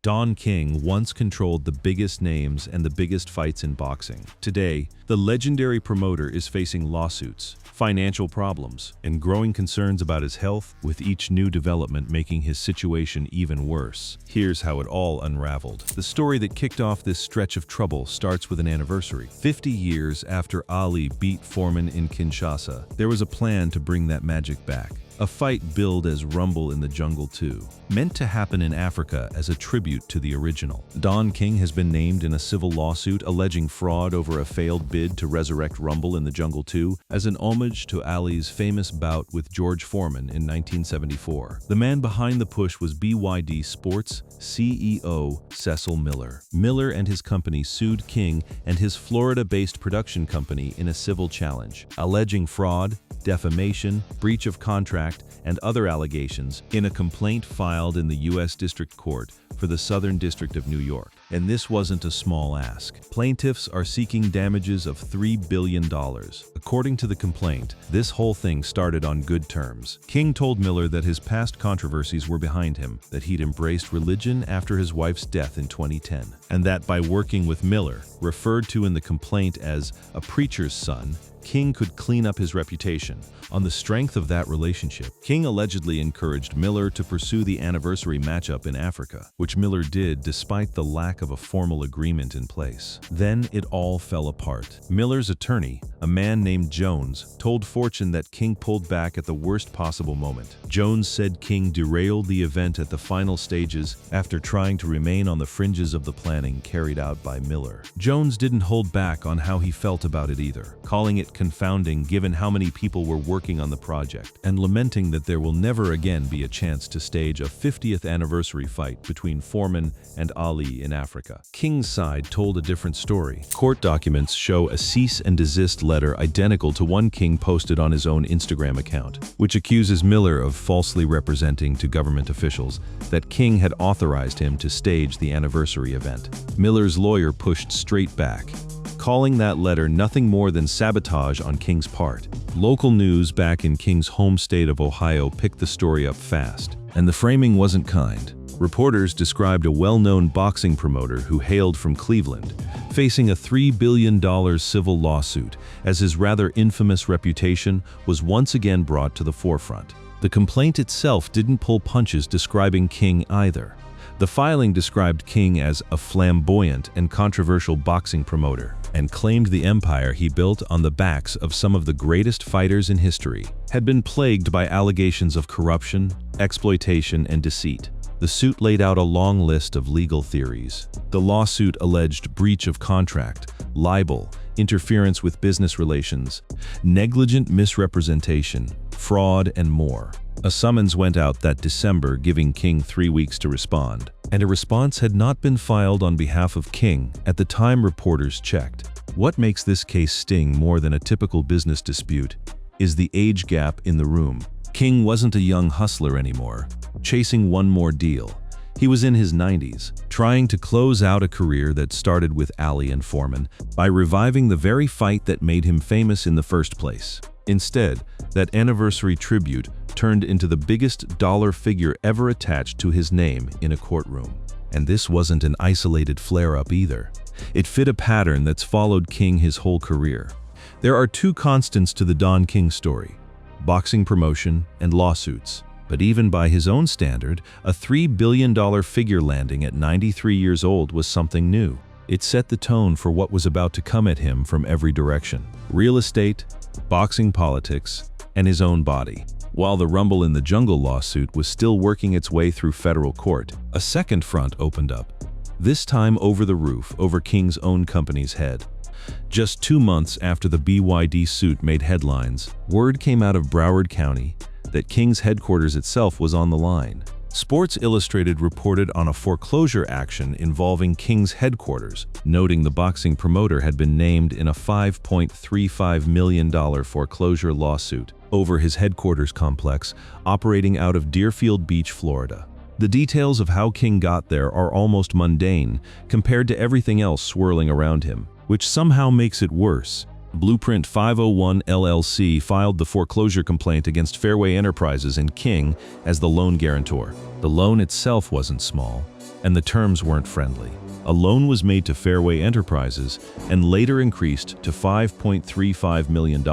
Don King once controlled the biggest names and the biggest fights in boxing. Today, the legendary promoter is facing lawsuits, financial problems, and growing concerns about his health, with each new development making his situation even worse. Here's how it all unraveled. The story that kicked off this stretch of trouble starts with an anniversary. 50 years after Ali beat Foreman in Kinshasa, there was a plan to bring that magic back. A fight billed as Rumble in the Jungle 2, meant to happen in Africa as a tribute to the original. Don King has been named in a civil lawsuit alleging fraud over a failed bid to resurrect Rumble in the Jungle 2 as an homage to Ali's famous bout with George Foreman in 1974. The man behind the push was BYD Sports CEO Cecil Miller. Miller and his company sued King and his Florida-based production company in a civil challenge, alleging fraud, defamation, breach of contract, and other allegations in a complaint filed in the U.S. District Court for the Southern District of New York. And this wasn't a small ask. Plaintiffs are seeking damages of $3 billion. According to the complaint, this whole thing started on good terms. King told Miller that his past controversies were behind him, that he'd embraced religion after his wife's death in 2010, and that by working with Miller, referred to in the complaint as a preacher's son, King could clean up his reputation. On the strength of that relationship, King allegedly encouraged Miller to pursue the anniversary matchup in Africa, which Miller did despite the lack of a formal agreement in place. Then it all fell apart. Miller's attorney, a man named Jones, told Fortune that King pulled back at the worst possible moment. Jones said King derailed the event at the final stages after trying to remain on the fringes of the planning carried out by Miller. Jones didn't hold back on how he felt about it either, calling it confounding given how many people were working on the project, and lamenting that there will never again be a chance to stage a 50th anniversary fight between Foreman and Ali in Africa. King's side told a different story. Court documents show a cease and desist letter identical to one King posted on his own Instagram account, which accuses Miller of falsely representing to government officials that King had authorized him to stage the anniversary event. Miller's lawyer pushed straight back, calling that letter nothing more than sabotage on King's part. Local news back in King's home state of Ohio picked the story up fast, and the framing wasn't kind. Reporters described a well-known boxing promoter who hailed from Cleveland, facing a $3 billion civil lawsuit as his rather infamous reputation was once again brought to the forefront. The complaint itself didn't pull punches describing King either. The filing described King as a flamboyant and controversial boxing promoter, and claimed the empire he built on the backs of some of the greatest fighters in history had been plagued by allegations of corruption, exploitation, and deceit. The suit laid out a long list of legal theories. The lawsuit alleged breach of contract, libel, interference with business relations, negligent misrepresentation, fraud, and more. A summons went out that December, giving King 3 weeks to respond, and a response had not been filed on behalf of King at the time reporters checked. What makes this case sting more than a typical business dispute is the age gap in the room. King wasn't a young hustler anymore, chasing one more deal. He was in his 90s, trying to close out a career that started with Ali and Foreman by reviving the very fight that made him famous in the first place. Instead, that anniversary tribute turned into the biggest dollar figure ever attached to his name in a courtroom. And this wasn't an isolated flare-up either. It fit a pattern that's followed King his whole career. There are two constants to the Don King story: boxing promotion and lawsuits. But even by his own standard, a $3 billion figure landing at 93 years old was something new. It set the tone for what was about to come at him from every direction: real estate, boxing politics, and his own body. While the Rumble in the Jungle lawsuit was still working its way through federal court, a second front opened up, this time over the roof, over King's own company's head. Just 2 months after the BYD suit made headlines, word came out of Broward County that King's headquarters itself was on the line. Sports Illustrated reported on a foreclosure action involving King's headquarters, noting the boxing promoter had been named in a $5.35 million foreclosure lawsuit over his headquarters complex operating out of Deerfield Beach, Florida. The details of how King got there are almost mundane compared to everything else swirling around him, which somehow makes it worse. Blueprint 501 LLC filed the foreclosure complaint against Fairway Enterprises and King as the loan guarantor. The loan itself wasn't small. and the terms weren't friendly. A loan was made to Fairway Enterprises and later increased to $5.35 million,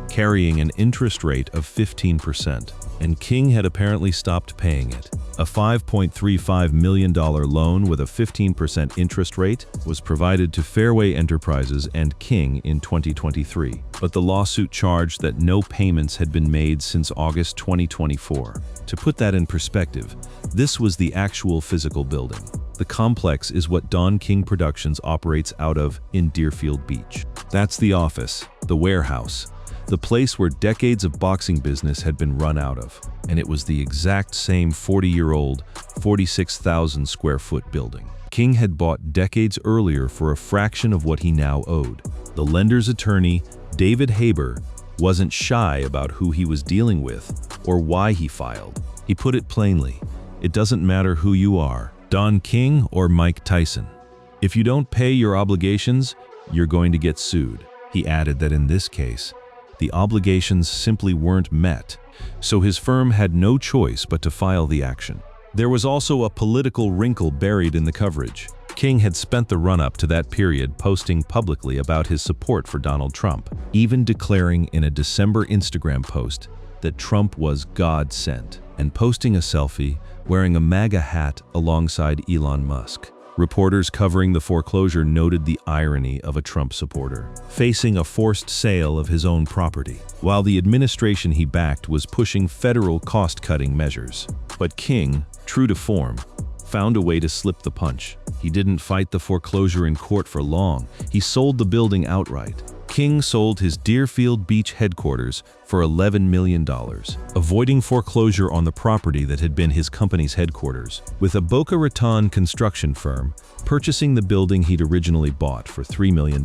carrying an interest rate of 15%, and King had apparently stopped paying it. A $5.35 million loan with a 15% interest rate was provided to Fairway Enterprises and King in 2023, but the lawsuit charged that no payments had been made since August 2024. To put that in perspective, this was the actual physical building. The complex is what Don King Productions operates out of in Deerfield Beach. That's the office, the warehouse, the place where decades of boxing business had been run out of. And it was the exact same 40-year-old, 46,000 square foot building King had bought decades earlier for a fraction of what he now owed. The lender's attorney, David Haber, wasn't shy about who he was dealing with or why he filed. He put it plainly, it doesn't matter who you are, Don King or Mike Tyson. If you don't pay your obligations, you're going to get sued. He added that in this case, the obligations simply weren't met, so his firm had no choice but to file the action. There was also a political wrinkle buried in the coverage. King had spent the run-up to that period posting publicly about his support for Donald Trump, even declaring in a December Instagram post that Trump was God sent, and posting a selfie wearing a MAGA hat alongside Elon Musk. Reporters covering the foreclosure noted the irony of a Trump supporter, facing a forced sale of his own property, while the administration he backed was pushing federal cost-cutting measures. But King, true to form, found a way to slip the punch. He didn't fight the foreclosure in court for long. He sold the building outright. King sold his Deerfield Beach headquarters for $11 million, avoiding foreclosure on the property that had been his company's headquarters, with a Boca Raton construction firm purchasing the building he'd originally bought for $3 million.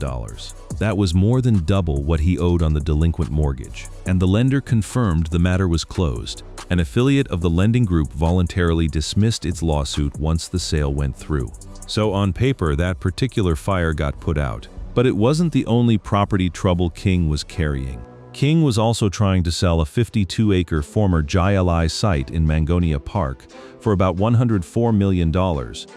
That was more than double what he owed on the delinquent mortgage, and the lender confirmed the matter was closed. An affiliate of the lending group voluntarily dismissed its lawsuit once the sale went through. So on paper, that particular fire got put out. But it wasn't the only property trouble King was carrying. King was also trying to sell a 52-acre former Jai site in Mangonia Park for about $104 million,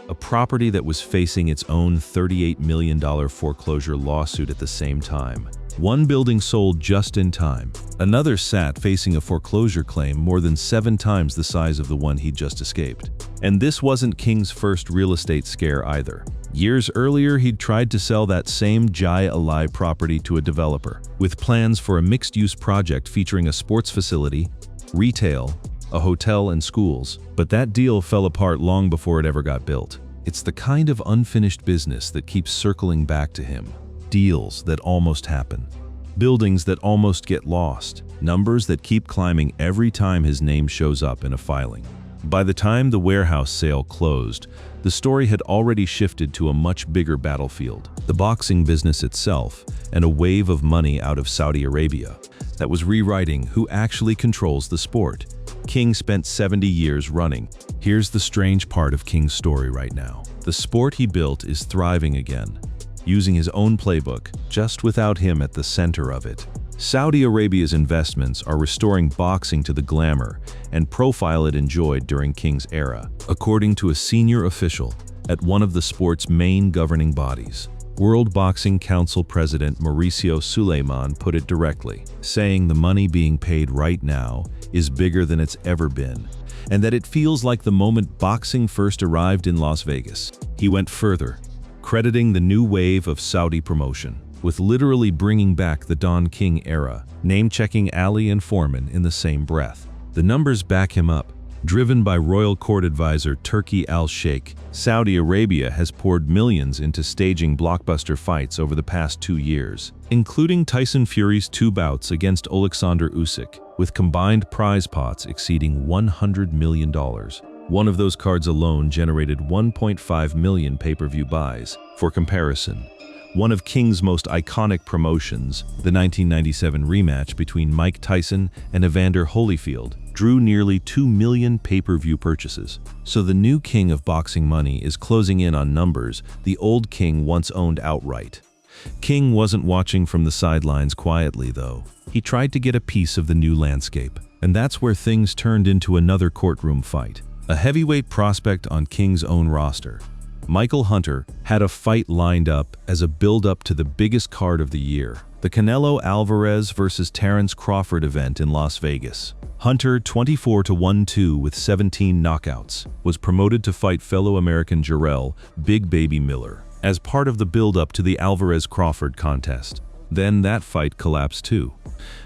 a property that was facing its own $38 million foreclosure lawsuit at the same time. One building sold just in time. Another sat facing a foreclosure claim more than 7 times the size of the one he'd just escaped. And this wasn't King's first real estate scare either. Years earlier, he'd tried to sell that same Jai Alai property to a developer, with plans for a mixed-use project featuring a sports facility, retail, a hotel, and schools. But that deal fell apart long before it ever got built. It's the kind of unfinished business that keeps circling back to him. Deals that almost happen. Buildings that almost get lost. Numbers that keep climbing every time his name shows up in a filing. By the time the warehouse sale closed, the story had already shifted to a much bigger battlefield, the boxing business itself, and a wave of money out of Saudi Arabia that was rewriting who actually controls the sport. King spent 70 years running. Here's the strange part of King's story right now. The sport he built is thriving again, using his own playbook, just without him at the center of it. Saudi Arabia's investments are restoring boxing to the glamour and profile it enjoyed during King's era, according to a senior official at one of the sport's main governing bodies. World Boxing Council President Mauricio Suleiman put it directly, saying the money being paid right now is bigger than it's ever been, and that it feels like the moment boxing first arrived in Las Vegas. He went further, crediting the new wave of Saudi promotion with literally bringing back the Don King era, name-checking Ali and Foreman in the same breath. The numbers back him up. Driven by royal court advisor Turki Al-Sheikh, Saudi Arabia has poured millions into staging blockbuster fights over the past 2 years, including Tyson Fury's 2 bouts against Alexander Usyk, with combined prize pots exceeding $100 million. One of those cards alone generated 1.5 million pay-per-view buys. For comparison, one of King's most iconic promotions, the 1997 rematch between Mike Tyson and Evander Holyfield, drew nearly 2 million pay-per-view purchases. So the new king of boxing money is closing in on numbers the old king once owned outright. King wasn't watching from the sidelines quietly, though. He tried to get a piece of the new landscape, and that's where things turned into another courtroom fight. a heavyweight prospect on King's own roster. Michael Hunter had a fight lined up as a build-up to the biggest card of the year, the Canelo Alvarez vs. Terence Crawford event in Las Vegas. Hunter, 24-1-2 with 17 knockouts, was promoted to fight fellow American Jarrell Big Baby Miller as part of the build-up to the Alvarez-Crawford contest. Then that fight collapsed too.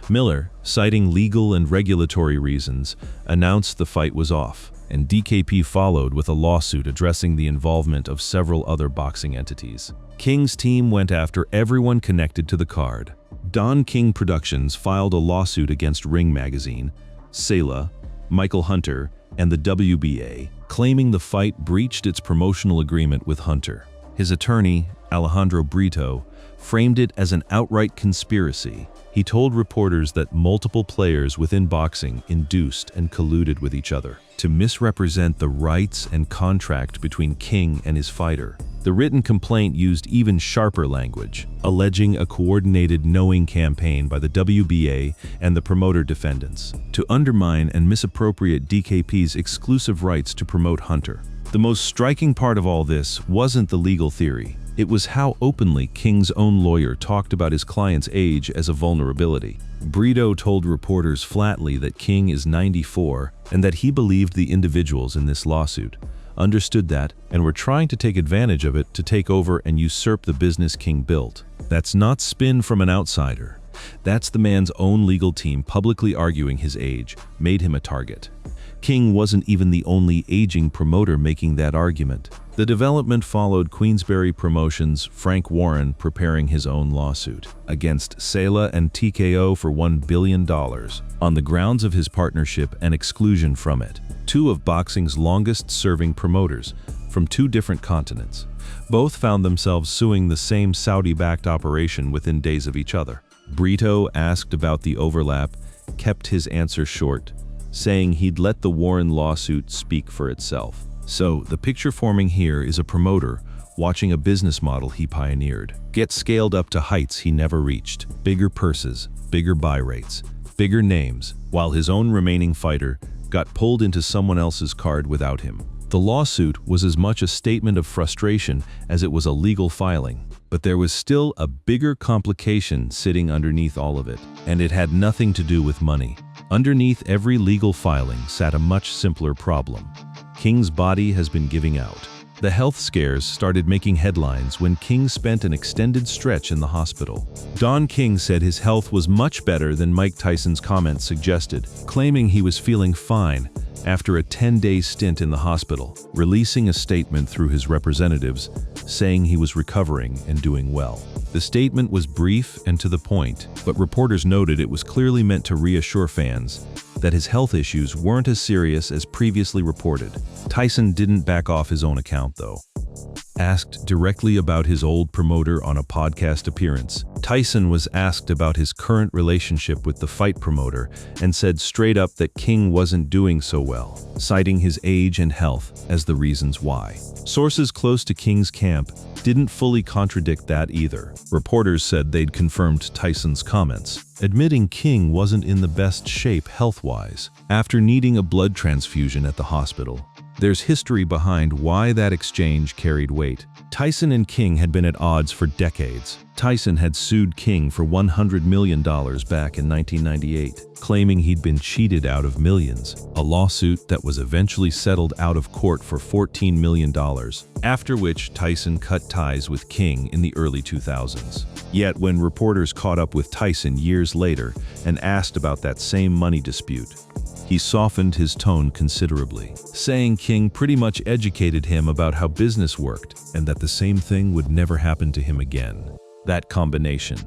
Miller, citing legal and regulatory reasons, announced the fight was off, and DKP followed with a lawsuit addressing the involvement of several other boxing entities. King's team went after everyone connected to the card. Don King Productions filed a lawsuit against Ring Magazine, Sela, Michael Hunter, and the WBA, claiming the fight breached its promotional agreement with Hunter. His attorney, Alejandro Brito, framed it as an outright conspiracy. He told reporters that multiple players within boxing induced and colluded with each other to misrepresent the rights and contract between King and his fighter. The written complaint used even sharper language, alleging a coordinated knowing campaign by the WBA and the promoter defendants to undermine and misappropriate DKP's exclusive rights to promote Hunter. The most striking part of all this wasn't the legal theory. It was how openly King's own lawyer talked about his client's age as a vulnerability. Brito told reporters flatly that King is 94 and that he believed the individuals in this lawsuit understood that and were trying to take advantage of it to take over and usurp the business King built. That's not spin from an outsider. That's the man's own legal team publicly arguing his age made him a target. King wasn't even the only aging promoter making that argument. The development followed Queensberry Promotions' Frank Warren preparing his own lawsuit against Sela and TKO for $1 billion on the grounds of his partnership and exclusion from it. Two of boxing's longest-serving promoters from two different continents. Both found themselves suing the same Saudi-backed operation within days of each other. Brito, asked about the overlap, kept his answer short, saying he'd let the Warren lawsuit speak for itself. So, the picture forming here is a promoter watching a business model he pioneered get scaled up to heights he never reached. Bigger purses, bigger buy rates, bigger names, while his own remaining fighter got pulled into someone else's card without him. The lawsuit was as much a statement of frustration as it was a legal filing. But there was still a bigger complication sitting underneath all of it, and it had nothing to do with money. Underneath every legal filing sat a much simpler problem. King's body has been giving out. The health scares started making headlines when King spent an extended stretch in the hospital. Don King said his health was much better than Mike Tyson's comments suggested, claiming he was feeling fine after a 10-day stint in the hospital, releasing a statement through his representatives saying he was recovering and doing well. The statement was brief and to the point, but reporters noted it was clearly meant to reassure fans that his health issues weren't as serious as previously reported. Tyson didn't back off his own account, though. Asked directly about his old promoter on a podcast appearance, Tyson was asked about his current relationship with the fight promoter and said straight up that King wasn't doing so well, citing his age and health as the reasons why. Sources close to King's camp didn't fully contradict that either. Reporters said they'd confirmed Tyson's comments, admitting King wasn't in the best shape health-wise after needing a blood transfusion at the hospital. There's history behind why that exchange carried weight. Tyson and King had been at odds for decades. Tyson had sued King for $100 million back in 1998, claiming he'd been cheated out of millions, a lawsuit that was eventually settled out of court for $14 million, after which Tyson cut ties with King in the early 2000s. Yet when reporters caught up with Tyson years later and asked about that same money dispute, he softened his tone considerably, saying King pretty much educated him about how business worked and that the same thing would never happen to him again. That combination.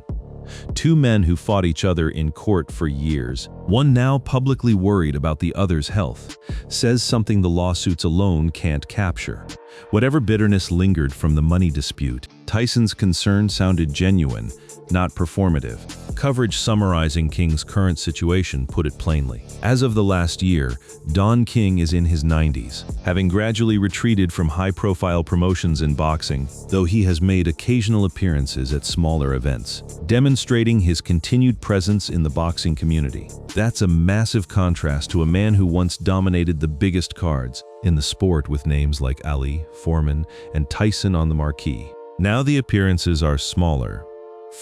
Two men who fought each other in court for years, one now publicly worried about the other's health, says something the lawsuits alone can't capture. Whatever bitterness lingered from the money dispute, Tyson's concern sounded genuine, not performative. Coverage summarizing King's current situation put it plainly. As of the last year, Don King is in his 90s, having gradually retreated from high-profile promotions in boxing, though he has made occasional appearances at smaller events, demonstrating his continued presence in the boxing community. That's a massive contrast to a man who once dominated the biggest cards, in the sport with names like Ali, Foreman, and Tyson on the marquee. Now the appearances are smaller,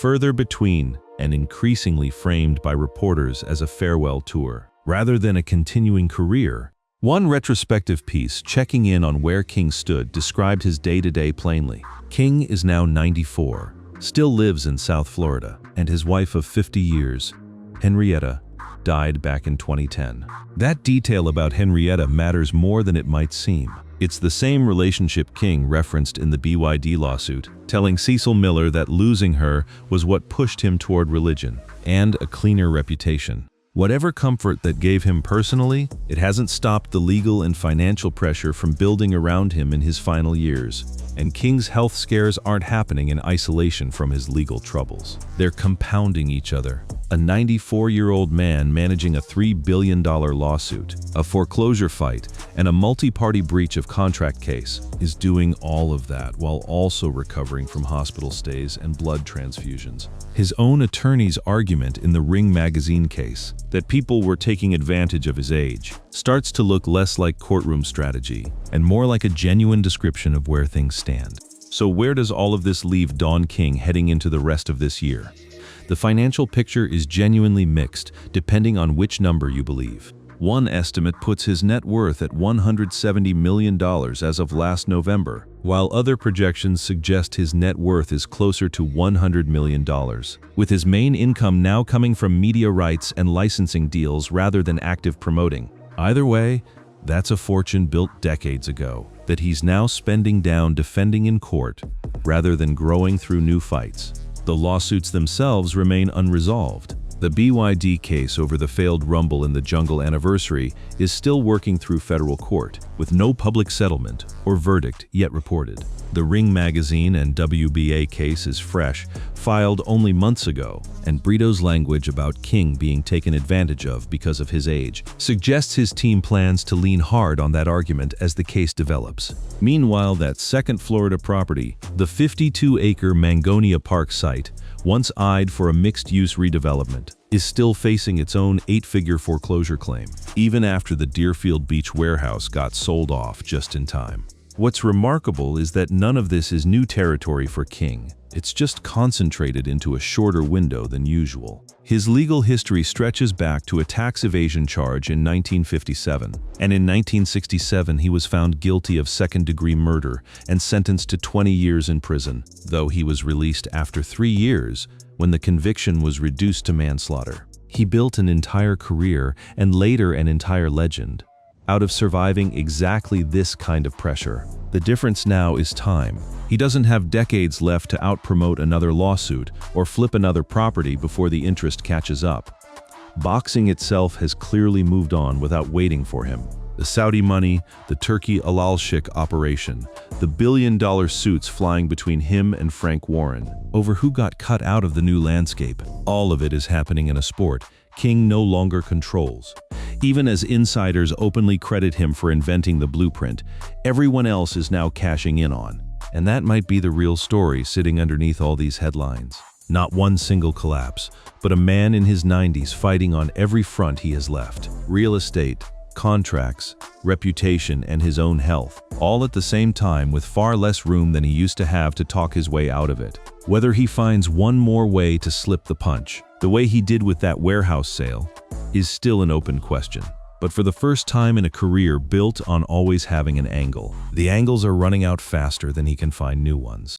further between, and increasingly framed by reporters as a farewell tour, rather than a continuing career. One retrospective piece checking in on where King stood described his day-to-day plainly. King is now 94, still lives in South Florida, and his wife of 50 years, Henrietta, died back in 2010. That detail about Henrietta matters more than it might seem. It's the same relationship King referenced in the BYD lawsuit, telling Cecil Miller that losing her was what pushed him toward religion and a cleaner reputation. Whatever comfort that gave him personally, it hasn't stopped the legal and financial pressure from building around him in his final years. And King's health scares aren't happening in isolation from his legal troubles. They're compounding each other. A 94-year-old man managing a $3 billion lawsuit, a foreclosure fight, and a multi-party breach of contract case is doing all of that while also recovering from hospital stays and blood transfusions. His own attorney's argument in the Ring magazine case, that people were taking advantage of his age, starts to look less like courtroom strategy and more like a genuine description of where things stand. So where does all of this leave Don King heading into the rest of this year? The financial picture is genuinely mixed, depending on which number you believe. One estimate puts his net worth at $170 million as of last November, while other projections suggest his net worth is closer to $100 million, with his main income now coming from media rights and licensing deals rather than active promoting. Either way, that's a fortune built decades ago that he's now spending down defending in court rather than growing through new fights. The lawsuits themselves remain unresolved. The BYD case over the failed Rumble in the Jungle anniversary is still working through federal court, with no public settlement or verdict yet reported. The Ring magazine and WBA case is fresh, filed only months ago, and Brito's language about King being taken advantage of because of his age suggests his team plans to lean hard on that argument as the case develops. Meanwhile, that second Florida property, the 52-acre Mangonia Park site, once eyed for a mixed-use redevelopment, is still facing its own 8-figure foreclosure claim, even after the Deerfield Beach warehouse got sold off just in time. What's remarkable is that none of this is new territory for King. It's just concentrated into a shorter window than usual. His legal history stretches back to a tax evasion charge in 1957, and in 1967 he was found guilty of second-degree murder and sentenced to 20 years in prison, though he was released after 3 years when the conviction was reduced to manslaughter. He built an entire career and later an entire legend out of surviving exactly this kind of pressure. The difference now is time. He doesn't have decades left to out-promote another lawsuit or flip another property before the interest catches up. Boxing itself has clearly moved on without waiting for him. The Saudi money, the Turkey Al-Sheikh operation, the billion-dollar suits flying between him and Frank Warren over who got cut out of the new landscape. All of it is happening in a sport King no longer controls. Even as insiders openly credit him for inventing the blueprint, everyone else is now cashing in on. And that might be the real story sitting underneath all these headlines. Not one single collapse, but a man in his 90s fighting on every front he has left. Real estate, contracts, reputation, and his own health, all at the same time with far less room than he used to have to talk his way out of it. Whether he finds one more way to slip the punch, the way he did with that warehouse sale, is still an open question. But for the first time in a career built on always having an angle, the angles are running out faster than he can find new ones.